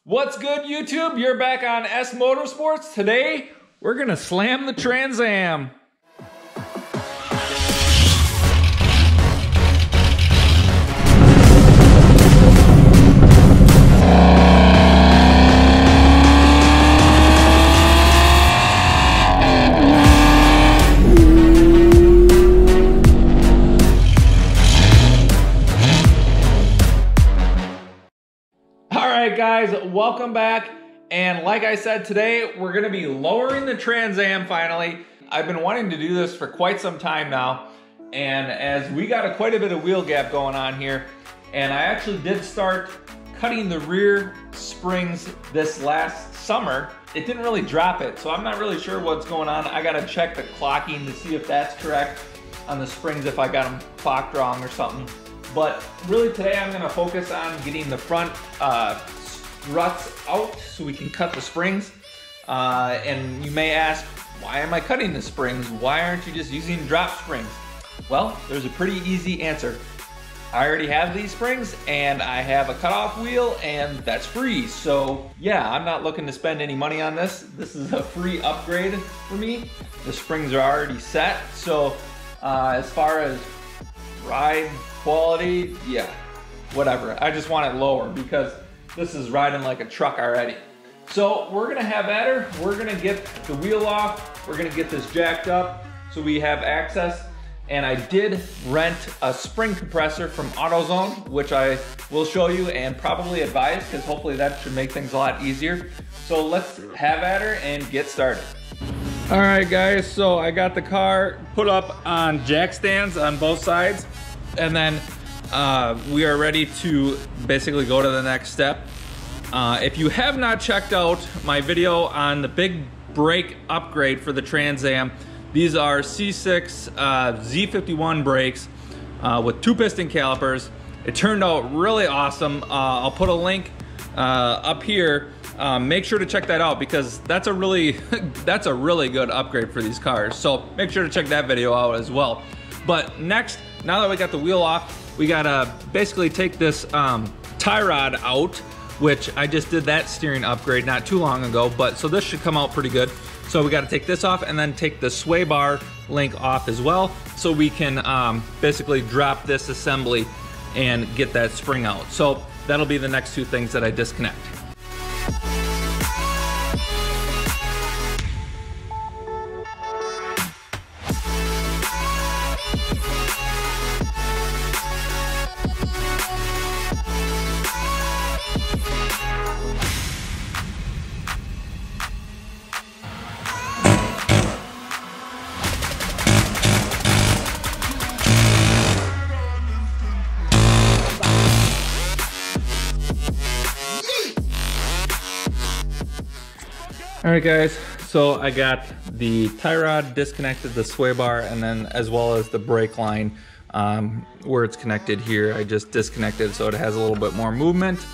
What's good, YouTube? You're back on S Motorsports. Today, we're gonna slam the Trans Am. Alright guys, welcome back, and like I said, today we're going to be lowering the Trans Am finally. I've been wanting to do this for quite some time now, and as we got quite a bit of wheel gap going on here, and I actually did start cutting the rear springs this last summer. It didn't really drop it, so I'm not really sure what's going on. I got to check the clocking to see if that's correct on the springs, if I got them clocked wrong or something. But really today I'm gonna focus on getting the front struts out so we can cut the springs. And you may ask, why am I cutting the springs? Why aren't you just using drop springs? Well, there's a pretty easy answer. I already have these springs and I have a cutoff wheel and that's free. So yeah, I'm not looking to spend any money on this. This is a free upgrade for me. The springs are already set. So as far as ride quality, yeah, whatever. I just want it lower because this is riding like a truck already. So we're gonna have at her. We're gonna get the wheel off. We're gonna get this jacked up so we have access. And I did rent a spring compressor from AutoZone, which I will show you and probably advise because hopefully that should make things a lot easier. So let's have at her and get started. All right guys, so I got the car put up on jack stands on both sides. And then we are ready to basically go to the next step. If you have not checked out my video on the big brake upgrade for the Trans Am, these are C6 Z51 brakes with 2 piston calipers. It turned out really awesome. I'll put a link up here. Make sure to check that out because that's a really good upgrade for these cars. So make sure to check that video out as well. But next, now that we got the wheel off, we gotta basically take this tie rod out, which I just did that steering upgrade not too long ago, but so this should come out pretty good. So we gotta take this off and then take the sway bar link off as well, so we can basically drop this assembly and get that spring out. So that'll be the next 2 things that I disconnect. All right guys, so I got the tie rod disconnected, the sway bar, and then as well as the brake line where it's connected here. I just disconnected so it has a little bit more movement.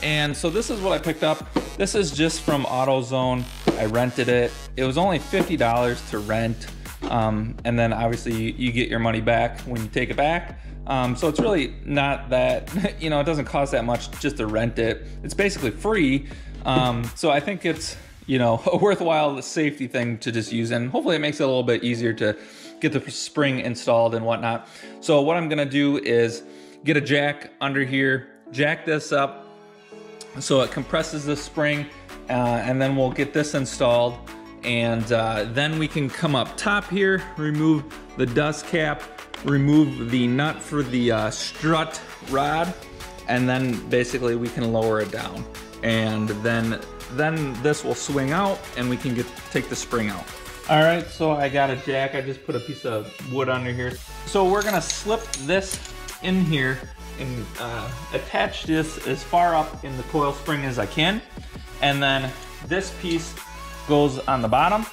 And so this is what I picked up. This is just from AutoZone. I rented it. It was only $50 to rent. And then obviously you get your money back when you take it back. So it's really not that, you know, it doesn't cost that much just to rent it. It's basically free. So I think it's, you know, a worthwhile safety thing to just use, and hopefully it makes it a little bit easier to get the spring installed and whatnot. So what I'm gonna do is get a jack under here, jack this up so it compresses the spring, and then we'll get this installed, and then we can come up top here, remove the dust cap, remove the nut for the strut rod, and then basically we can lower it down, and then this will swing out and we can take the spring out. All right, so I got a jack. I just put a piece of wood under here. So we're gonna slip this in here and attach this as far up in the coil spring as I can. And then this piece goes on the bottom,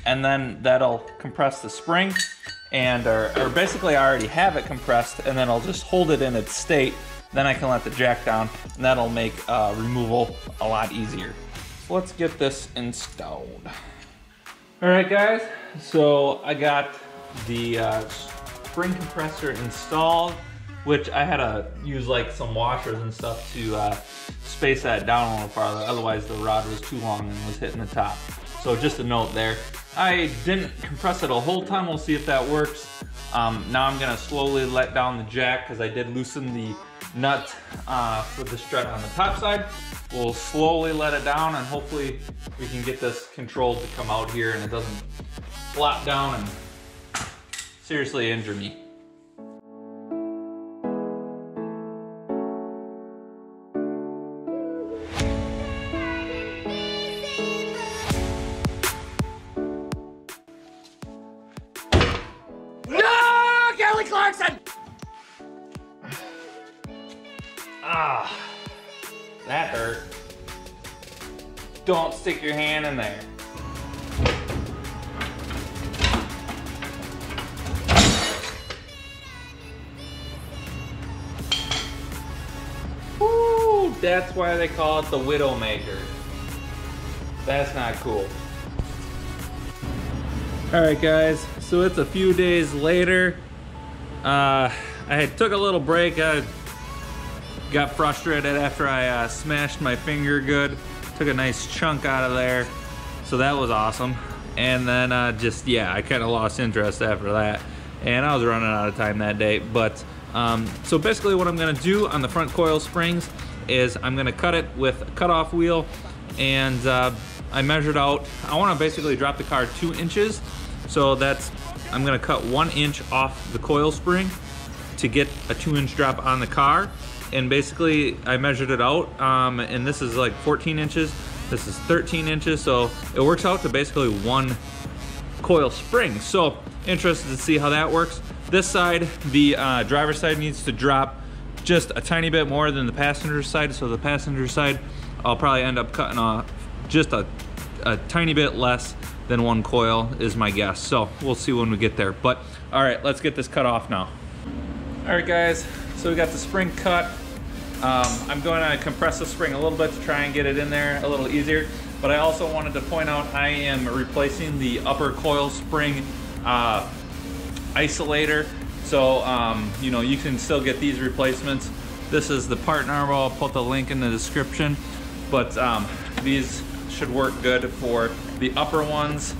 and then that'll compress the spring, and or basically I already have it compressed, and then I'll just hold it in its state. Then I can let the jack down, and that'll make removal a lot easier. So let's get this installed. All right, guys, so I got the spring compressor installed. which I had to use like some washers and stuff to space that down a little farther. Otherwise the rod was too long and was hitting the top. So just a note there. I didn't compress it a whole ton. We'll see if that works. Now I'm gonna slowly let down the jack because I did loosen the nut for the strut on the top side. We'll slowly let it down and hopefully we can get this controlled to come out here and it doesn't flop down and seriously injure me. Ah, that hurt. Don't stick your hand in there. Woo, that's why they call it the Widowmaker. That's not cool. All right, guys, so it's a few days later. I took a little break. I got frustrated after I smashed my finger good. Took a nice chunk out of there. So that was awesome. And then I kind of lost interest after that. And I was running out of time that day. But so basically what I'm gonna do on the front coil springs is I'm gonna cut it with a cutoff wheel. And I measured out, I wanna basically drop the car 2 inches. So I'm gonna cut 1 inch off the coil spring to get a 2-inch drop on the car. And basically I measured it out, and this is like 14 inches, this is 13 inches, so it works out to basically 1 coil spring. So interested to see how that works. This side, the driver's side, needs to drop just a tiny bit more than the passenger side, so the passenger side I'll probably end up cutting off just a tiny bit less than 1 coil is my guess. So we'll see when we get there. But all right, let's get this cut off now. All right, guys, so we got the spring cut. I'm going to compress the spring a little bit to try and get it in there a little easier. But I also wanted to point out I am replacing the upper coil spring isolator. So, you know, you can still get these replacements. This is the part number. I'll put the link in the description. But these should work good for the upper ones.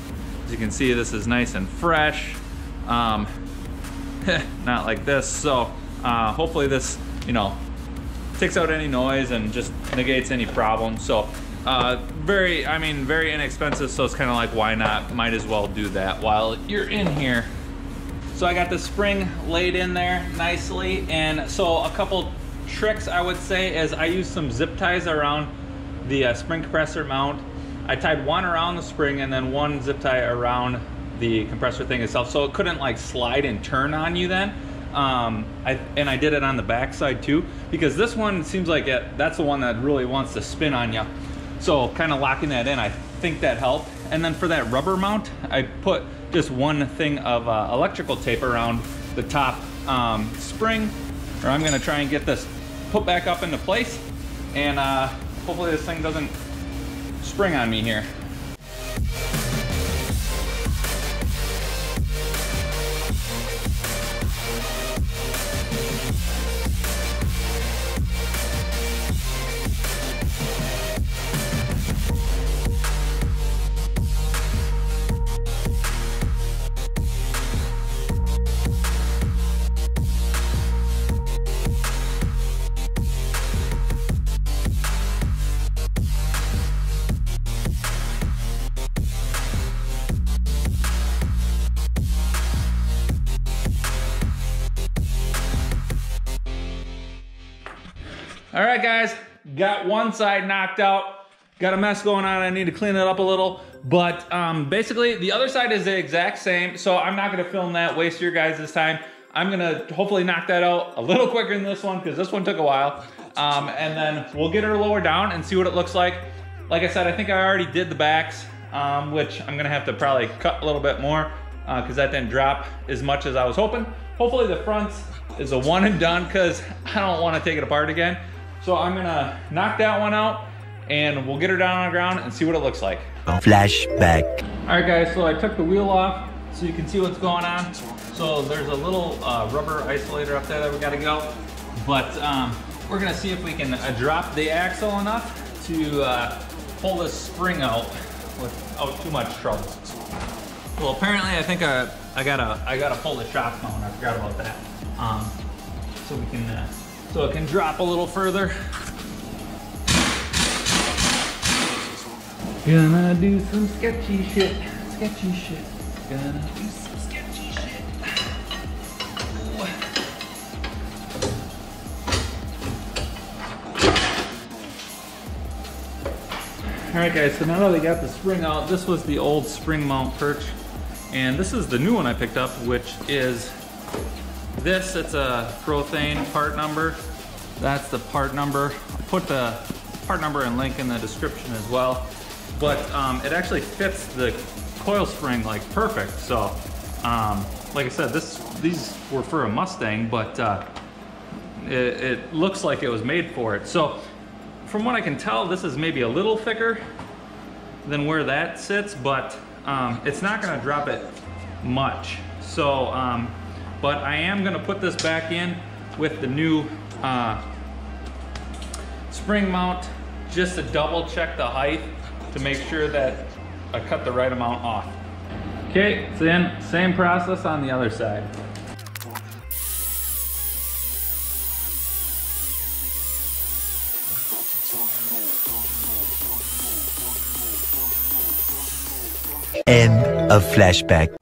As you can see, this is nice and fresh. Not like this. So hopefully this, you know, takes out any noise and just negates any problems. So very inexpensive, so it's kind of like, why not? Might as well do that while you're in here. So I got the spring laid in there nicely, and so a couple tricks I would say is I used some zip ties around the spring compressor mount. I tied 1 around the spring and then 1 zip tie around the compressor thing itself, so it couldn't like slide and turn on you then. I did it on the back side too, because this one seems like that's the one that really wants to spin on you. So kind of locking that in, I think that helped. And then for that rubber mount, I put just 1 thing of electrical tape around the top spring, or I'm gonna try and get this put back up into place, and hopefully this thing doesn't spring on me here. All right, guys, got one side knocked out. Got a mess going on. I need to clean it up a little. But basically, the other side is the exact same. So I'm not gonna film that, waste your guys' time. I'm gonna hopefully knock that out a little quicker than this one, because this one took a while. And then we'll get her lower down and see what it looks like. Like I said, I think I already did the backs, which I'm gonna have to probably cut a little bit more, because that didn't drop as much as I was hoping. Hopefully the front is a one and done, because I don't want to take it apart again. So I'm gonna knock that one out and we'll get her down on the ground and see what it looks like. Flashback. All right, guys, so I took the wheel off so you can see what's going on. So there's a little rubber isolator up there that we gotta go. But we're gonna see if we can drop the axle enough to pull this spring out without too much trouble. Well, apparently I think I gotta pull the shock mount. I forgot about that. So we can so it can drop a little further. Gonna do some sketchy shit. Sketchy shit. Gonna do some sketchy shit. Alright guys, so now that we got the spring out, this was the old spring mount perch. And this is the new one I picked up, which is this. It's a Prothane part number. That's the part number. I'll put the part number and link in the description as well. But it actually fits the coil spring like perfect. So, like I said, these were for a Mustang, but it looks like it was made for it. So, from what I can tell, this is maybe a little thicker than where that sits, but it's not gonna drop it much. So, but I am gonna put this back in with the new spring mount just to double check the height to make sure that I cut the right amount off. Okay, so then same process on the other side. End of flashback.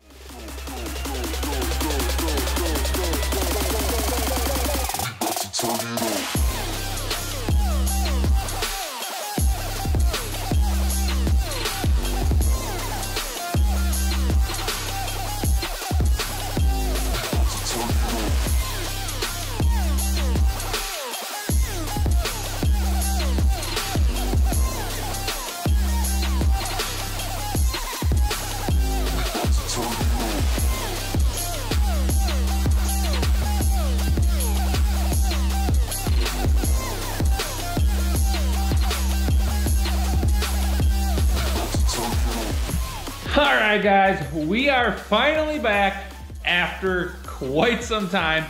Alright guys, we are finally back after quite some time.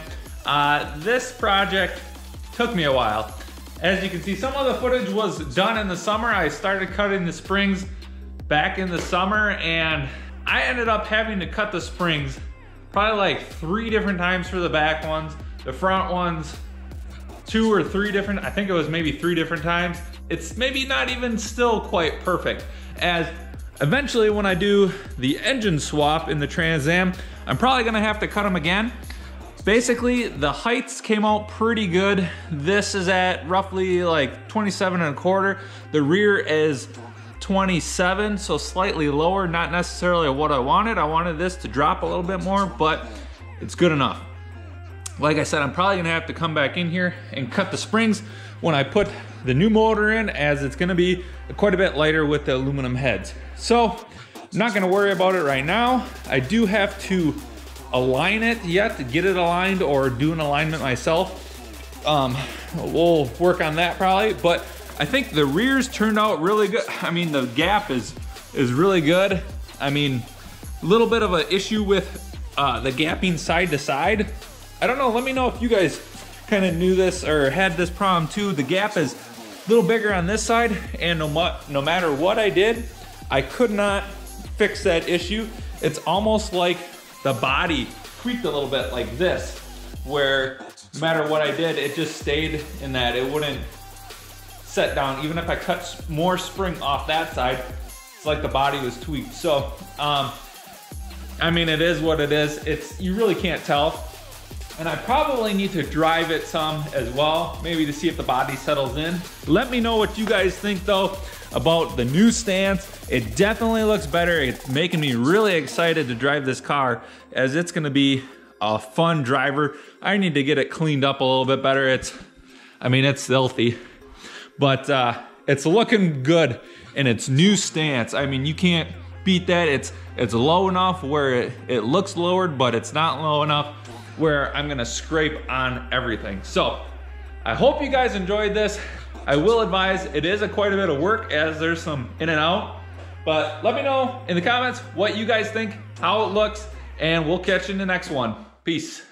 This project took me a while. As you can see, some of the footage was done in the summer. I started cutting the springs back in the summer, and I ended up having to cut the springs probably like 3 different times for the back ones. The front ones, 2 or 3 different, I think it was maybe 3 different times. It's maybe not even still quite perfect, as eventually when I do the engine swap in the Trans Am, I'm probably gonna have to cut them again. Basically, the heights came out pretty good. This is at roughly like 27.25. The rear is 27, so slightly lower, not necessarily what I wanted. I wanted this to drop a little bit more, but it's good enough. Like I said, I'm probably gonna have to come back in here and cut the springs when I put the new motor in, as it's gonna be quite a bit lighter with the aluminum heads. So, I'm not gonna worry about it right now. I do have to align it yet to get it aligned, or do an alignment myself. We'll work on that probably, but I think the rears turned out really good. I mean, the gap is really good. I mean, a little bit of an issue with the gapping side to side. I don't know, let me know if you guys kind of knew this or had this problem too. The gap is a little bigger on this side, and no matter what I did, I could not fix that issue. It's almost like the body tweaked a little bit like this, where no matter what I did, it just stayed in that. It wouldn't set down. Even if I cut more spring off that side, it's like the body was tweaked. So, I mean, it is what it is. You really can't tell. And I probably need to drive it some as well, maybe to see if the body settles in. Let me know what you guys think though about the new stance. It definitely looks better. It's making me really excited to drive this car, as it's gonna be a fun driver. I need to get it cleaned up a little bit better. I mean, it's filthy, but it's looking good in its new stance. I mean, you can't beat that. It's low enough where it looks lowered, but it's not low enough where I'm gonna scrape on everything. So I hope you guys enjoyed this. I will advise it is quite a bit of work, as there's some in and out, But let me know in the comments what you guys think, how it looks, and we'll catch you in the next one. Peace.